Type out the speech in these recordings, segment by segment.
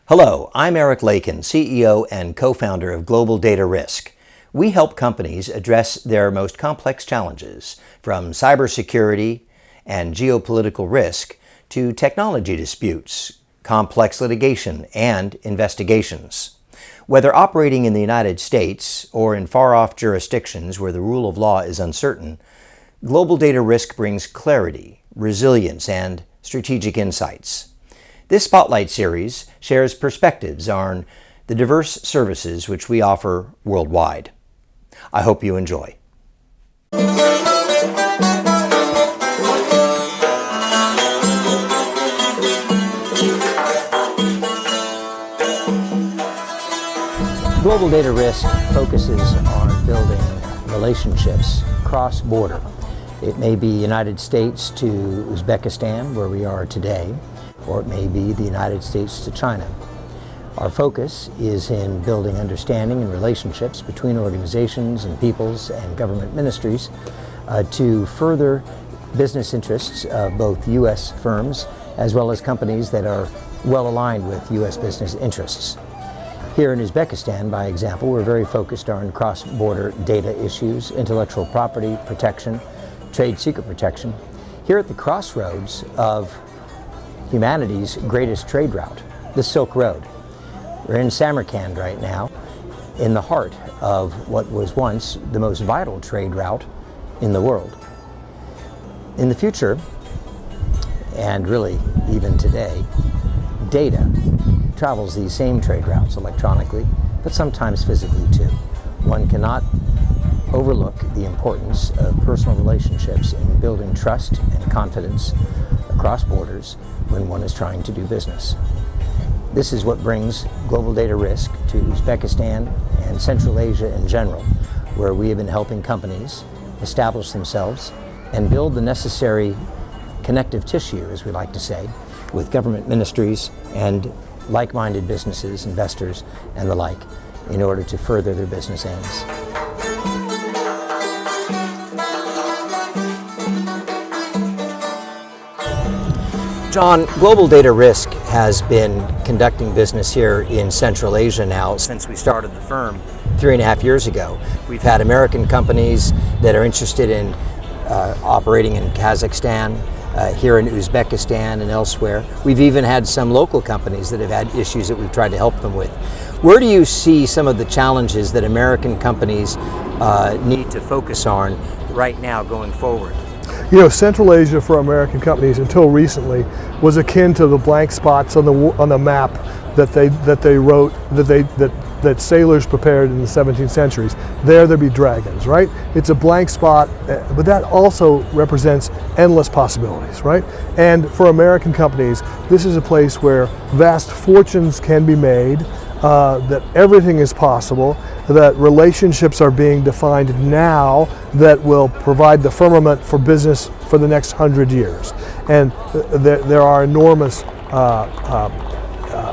Hello, I'm Eric Lakin, CEO and co-founder of Global Data Risk. We help companies address their most complex challenges, from cybersecurity and geopolitical risk to technology disputes, complex litigation, and investigations. Whether operating in the United States or in far-off jurisdictions where the rule of law is uncertain, Global Data Risk brings clarity, resilience, and strategic insights. This Spotlight series shares perspectives on the diverse services which we offer worldwide. I hope you enjoy. Global Data Risk focuses on building relationships cross-border. It may be United States to Uzbekistan, where we are today, or it may be the United States to China. Our focus is in building understanding and relationships between organizations and peoples and government ministries to further business interests of both U.S. firms as well as companies that are well aligned with U.S. business interests. Here in Uzbekistan, by example, we're very focused on cross-border data issues, intellectual property protection, trade secret protection. Here at the crossroads of humanity's greatest trade route, the Silk Road. We're in Samarkand right now, in the heart of what was once the most vital trade route in the world. In the future, and really even today, data travels these same trade routes electronically, but sometimes physically too. One cannot overlook the importance of personal relationships in building trust and confidence across borders when one is trying to do business. This is what brings Global Data Risk to Uzbekistan and Central Asia in general, where we have been helping companies establish themselves and build the necessary connective tissue, as we like to say, with government ministries and like-minded businesses, investors, and the like, in order to further their business aims. John, Global Data Risk has been conducting business here in Central Asia now since we started the firm 3.5 years ago. We've had American companies that are interested in operating in Kazakhstan, here in Uzbekistan and elsewhere. We've even had some local companies that have had issues that we've tried to help them with. Where do you see some of the challenges that American companies need to focus on right now going forward? You know, Central Asia for American companies until recently was akin to the blank spots on the map that sailors prepared in the 17th centuries. There'd be dragons, right? It's a blank spot, but that also represents endless possibilities, right? And for American companies, this is a place where vast fortunes can be made, that everything is possible, that relationships are being defined now that will provide the firmament for business for the next 100 years. And there are enormous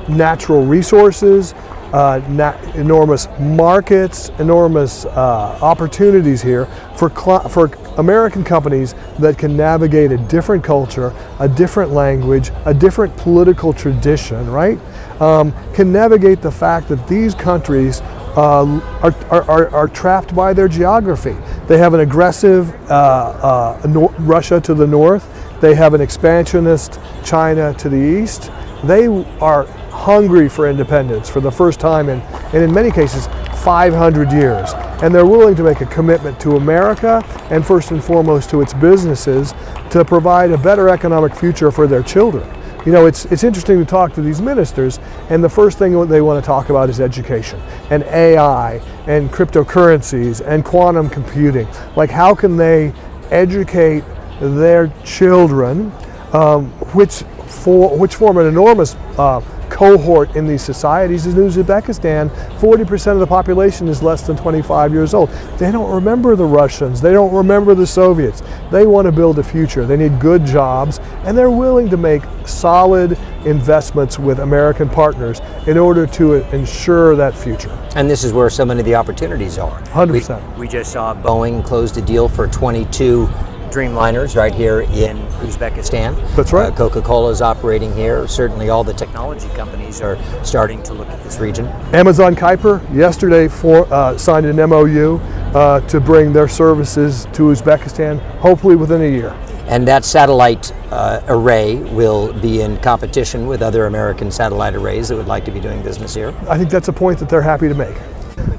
natural resources, enormous markets, enormous opportunities here for American companies that can navigate a different culture, a different language, a different political tradition, right? Can navigate the fact that these countries are trapped by their geography. They have an aggressive Russia to the north. They have an expansionist China to the east. They are hungry for independence for the first time and in many cases 500 years. And they're willing to make a commitment to America and first and foremost to its businesses to provide a better economic future for their children. You know, it's interesting to talk to these ministers, and the first thing they want to talk about is education and AI and cryptocurrencies and quantum computing. Like, how can they educate their children, which form an enormous cohort in these societies. In Uzbekistan, 40% of the population is less than 25 years old. They don't remember the Russians. They don't remember the Soviets. They want to build a future. They need good jobs, and they're willing to make solid investments with American partners in order to ensure that future. And this is where so many of the opportunities are. 100%. We just saw Boeing closed a deal for 22 Dreamliners right here in Uzbekistan. That's right. Coca-Cola is operating here. Certainly all the technology companies are starting to look at this region. Amazon Kuiper yesterday signed an MOU to bring their services to Uzbekistan, hopefully within a year. And that satellite array will be in competition with other American satellite arrays that would like to be doing business here. I think that's a point that they're happy to make.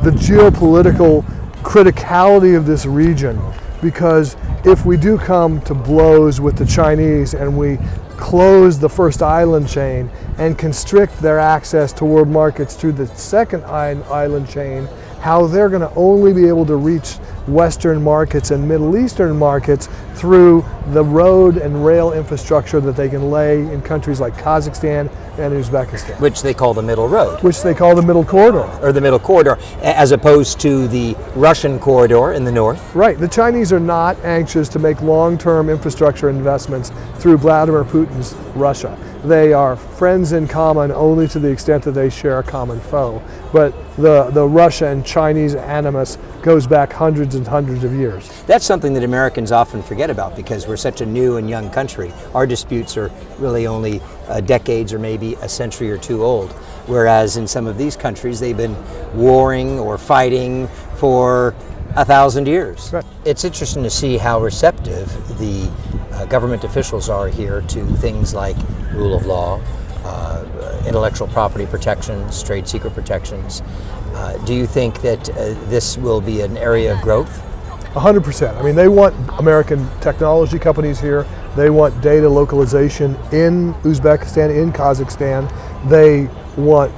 The geopolitical criticality of this region, because if we do come to blows with the Chinese and we close the first island chain and constrict their access to world markets through the second island chain, how they're going to only be able to reach Western markets and Middle Eastern markets through the road and rail infrastructure that they can lay in countries like Kazakhstan and Uzbekistan. Which they call the Middle Road. Which they call the Middle Corridor. Or the Middle Corridor, as opposed to the Russian corridor in the north. Right. The Chinese are not anxious to make long-term infrastructure investments through Vladimir Putin's Russia. They are friends in common only to the extent that they share a common foe. But the Russia and Chinese animus goes back hundreds and hundreds of years. That's something that Americans often forget about because we're such a new and young country. Our disputes are really only decades or maybe a century or two old, whereas in some of these countries they've been warring or fighting for 1,000 years. Right. It's interesting to see how receptive the government officials are here to things like rule of law, intellectual property protections, trade secret protections. Do you think that this will be an area of growth? 100%. I mean, they want American technology companies here. They want data localization in Uzbekistan, in Kazakhstan. They want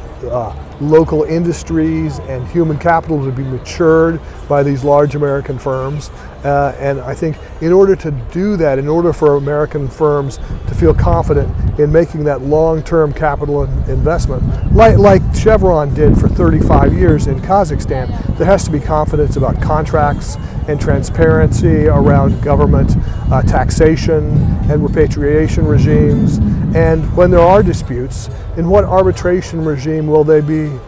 local industries and human capital to be matured by these large American firms. And I think in order to do that, in order for American firms to feel confident in making that long-term capital investment, like Chevron did for 35 years in Kazakhstan, there has to be confidence about contracts and transparency around government taxation and repatriation regimes. And when there are disputes, in what arbitration regime will they be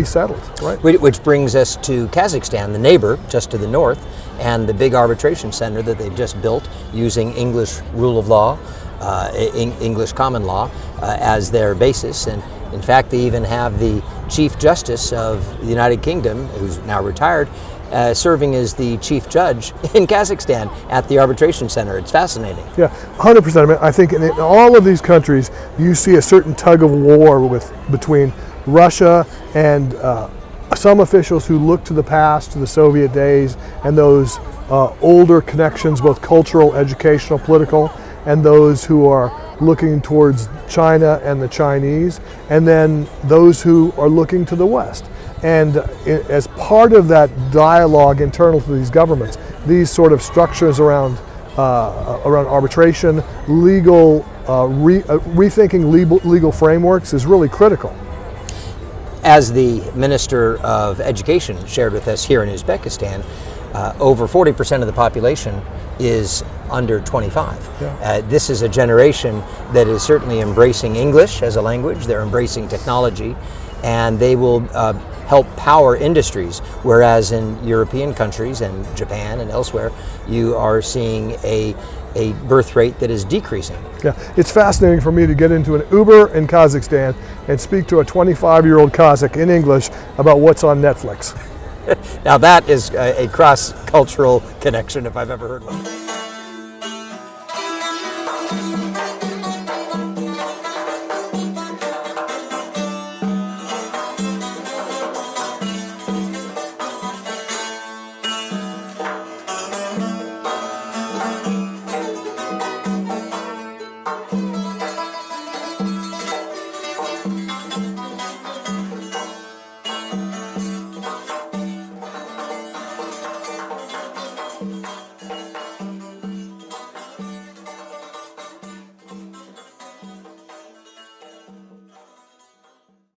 settled, right? Which brings us to Kazakhstan, the neighbor just to the north, and the big arbitration center that they've just built using English rule of law, English common law as their basis. And in fact, they even have the Chief Justice of the United Kingdom, who's now retired, serving as the chief judge in Kazakhstan at the arbitration center. It's fascinating. Yeah, 100%. I mean, I think in all of these countries, you see a certain tug of war between Russia and some officials who look to the past, to the Soviet days, and those older connections, both cultural, educational, political, and those who are looking towards China and the Chinese, and then those who are looking to the West. And as part of that dialogue internal to these governments, these sort of structures around arbitration, rethinking legal frameworks is really critical. As the Minister of Education shared with us here in Uzbekistan, over 40% of the population is under 25. Yeah. This is a generation that is certainly embracing English as a language, they're embracing technology, and they will help power industries, whereas in European countries and Japan and elsewhere, you are seeing a birth rate that is decreasing. Yeah, it's fascinating for me to get into an Uber in Kazakhstan and speak to a 25-year-old Kazakh in English about what's on Netflix. Now that is a cross-cultural connection if I've ever heard one.